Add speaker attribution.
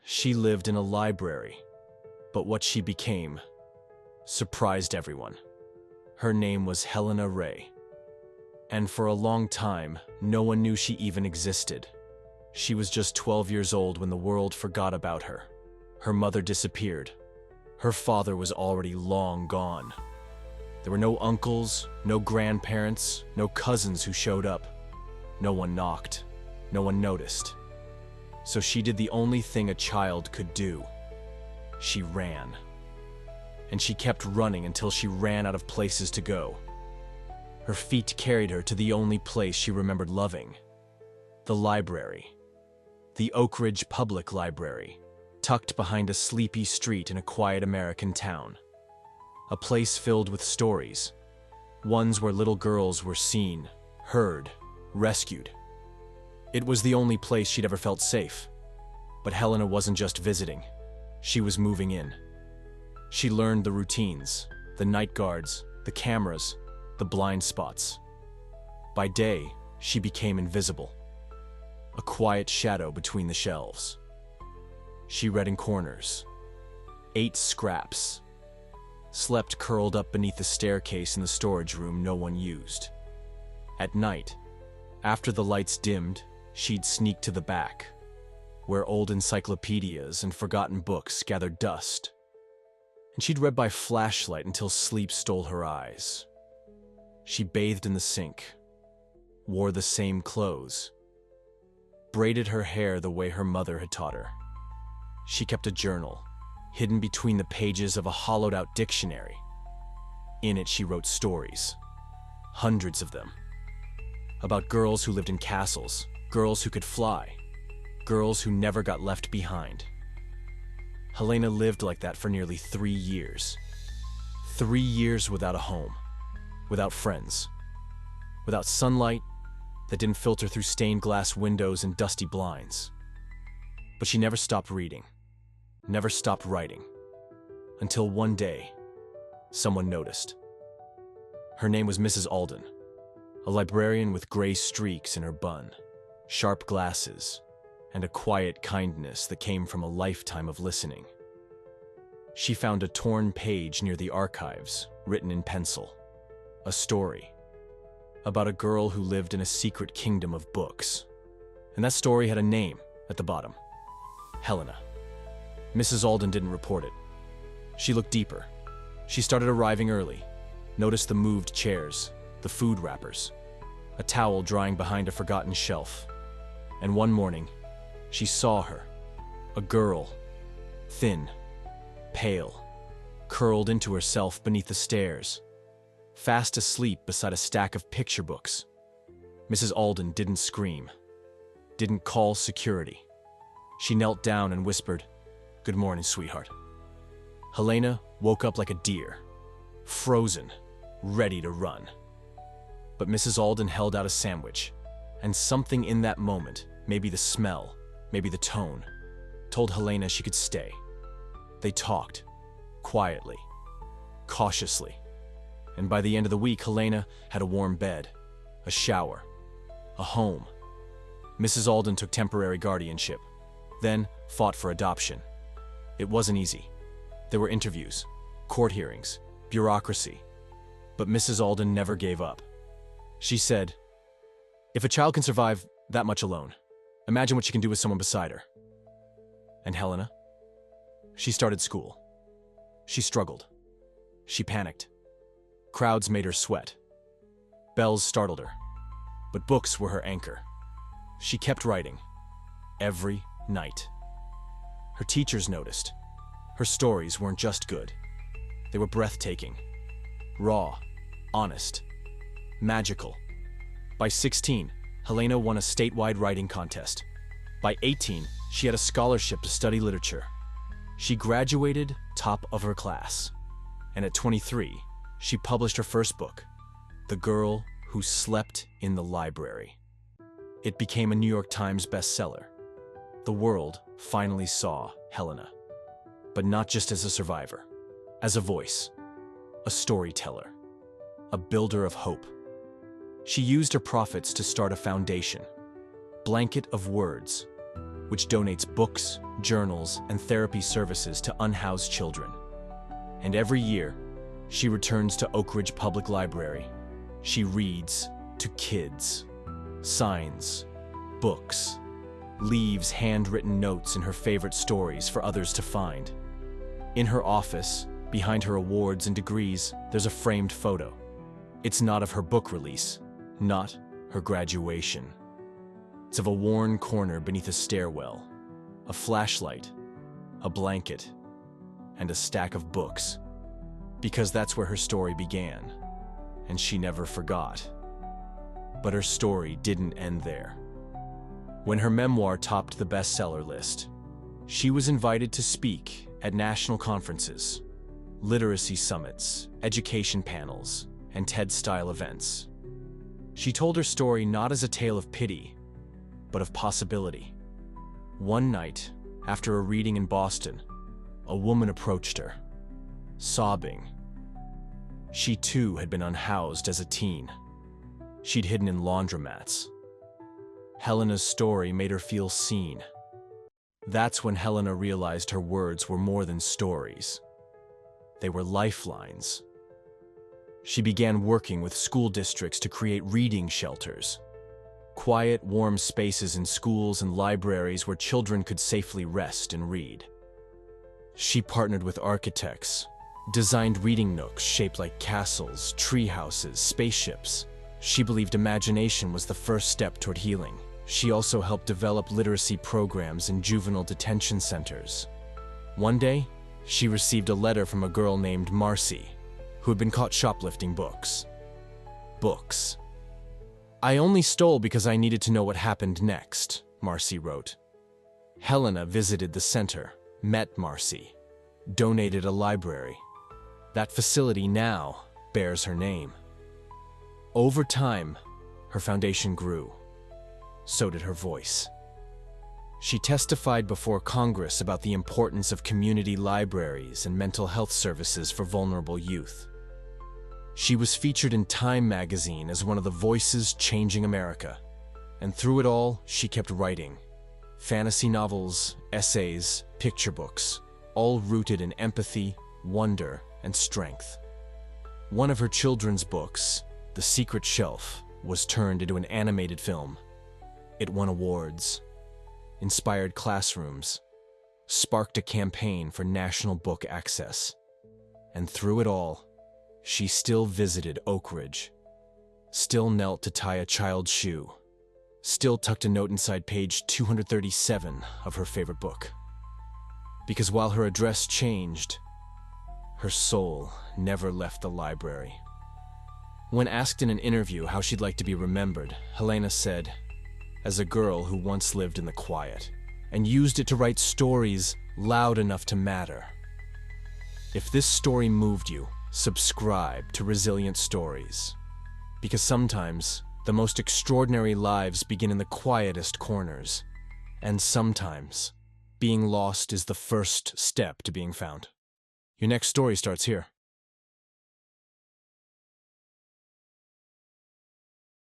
Speaker 1: She lived in a library, but what she became surprised everyone. Her name was Helena Ray, and for a long time, no one knew she even existed. She was just 12 years old when the world forgot about her. Her mother disappeared. Her father was already long gone. There were no uncles, no grandparents, no cousins who showed up. No one knocked. No one noticed. So she did the only thing a child could do. She ran. And she kept running until she ran out of places to go. Her feet carried her to the only place she remembered loving. The library. The Oak Ridge Public Library, tucked behind a sleepy street in a quiet American town. A place filled with stories. Ones where little girls were seen, heard, rescued. It was the only place she'd ever felt safe. But Helena wasn't just visiting. She was moving in. She learned the routines, the night guards, the cameras, the blind spots. By day, she became invisible. A quiet shadow between the shelves. She read in corners, ate scraps, slept curled up beneath the staircase in the storage room no one used. At night, after the lights dimmed, she'd sneak to the back, where old encyclopedias and forgotten books gathered dust. And she'd read by flashlight until sleep stole her eyes. She bathed in the sink, wore the same clothes, braided her hair the way her mother had taught her. She kept a journal, hidden between the pages of a hollowed-out dictionary. In it she wrote stories, hundreds of them, about girls who lived in castles, girls who could fly, girls who never got left behind. Helena lived like that for nearly 3 years. 3 years without a home, without friends, without sunlight that didn't filter through stained glass windows and dusty blinds. But she never stopped reading, never stopped writing, until one day, someone noticed. Her name was Mrs. Alden, a librarian with gray streaks in her bun, sharp glasses, and a quiet kindness that came from a lifetime of listening. She found a torn page near the archives, written in pencil. A story about a girl who lived in a secret kingdom of books. And that story had a name at the bottom: Helena. Mrs. Alden didn't report it. She looked deeper. She started arriving early, noticed the moved chairs, the food wrappers, a towel drying behind a forgotten shelf. And one morning, she saw her, a girl, thin, pale, curled into herself beneath the stairs, fast asleep beside a stack of picture books. Mrs. Alden didn't scream, didn't call security. She knelt down and whispered, "Good morning, sweetheart." Helena woke up like a deer, frozen, ready to run. But Mrs. Alden held out a sandwich, and something in that moment, maybe the smell, maybe the tone, told Helena she could stay. They talked, quietly, cautiously. And by the end of the week, Helena had a warm bed, a shower, a home. Mrs. Alden took temporary guardianship, then fought for adoption. It wasn't easy. There were interviews, court hearings, bureaucracy. But Mrs. Alden never gave up. She said, "If a child can survive that much alone, imagine what she can do with someone beside her." And Helena? She started school. She struggled. She panicked. Crowds made her sweat. Bells startled her. But books were her anchor. She kept writing. Every night. Her teachers noticed. Her stories weren't just good. They were breathtaking. Raw. Honest. Magical. By 16, Helena won a statewide writing contest. By 18, she had a scholarship to study literature. She graduated top of her class. And at 23, she published her first book, The Girl Who Slept in the Library. It became a New York Times bestseller. The world finally saw Helena. But not just as a survivor, as a voice, a storyteller, a builder of hope. She used her profits to start a foundation, Blanket of Words, which donates books, journals, and therapy services to unhoused children. And every year, she returns to Oak Ridge Public Library. She reads to kids, signs books, leaves handwritten notes in her favorite stories for others to find. In her office, behind her awards and degrees, there's a framed photo. It's not of her book release, not her graduation. It's of a worn corner beneath a stairwell, a flashlight, a blanket, and a stack of books. Because that's where her story began, and she never forgot. But her story didn't end there. When her memoir topped the bestseller list, she was invited to speak at national conferences, literacy summits, education panels, and TED-style events. She told her story not as a tale of pity, but of possibility. One night, after a reading in Boston, a woman approached her, sobbing. She too had been unhoused as a teen. She'd hidden in laundromats. Helena's story made her feel seen. That's when Helena realized her words were more than stories. They were lifelines. She began working with school districts to create reading shelters, quiet, warm spaces in schools and libraries where children could safely rest and read. She partnered with architects, designed reading nooks shaped like castles, tree houses, spaceships. She believed imagination was the first step toward healing. She also helped develop literacy programs in juvenile detention centers. One day, she received a letter from a girl named Marcy, who had been caught shoplifting books. Books. "I only stole because I needed to know what happened next," Marcy wrote. Helena visited the center, met Marcy, donated a library. That facility now bears her name. Over time, her foundation grew. So did her voice. She testified before Congress about the importance of community libraries and mental health services for vulnerable youth. She was featured in Time magazine as one of the voices changing America. And through it all, she kept writing. Fantasy novels, essays, picture books, all rooted in empathy, wonder, and strength. One of her children's books, The Secret Shelf, was turned into an animated film. It won awards, inspired classrooms, sparked a campaign for national book access. And through it all, she still visited Oak Ridge, still knelt to tie a child's shoe, still tucked a note inside page 237 of her favorite book. Because while her address changed, her soul never left the library. When asked in an interview how she'd like to be remembered, Helena said, "As a girl who once lived in the quiet and used it to write stories loud enough to matter." If this story moved you, subscribe to Resilient Stories. Because sometimes, the most extraordinary lives begin in the quietest corners. And sometimes, being lost is the first step to being found. Your next story starts here.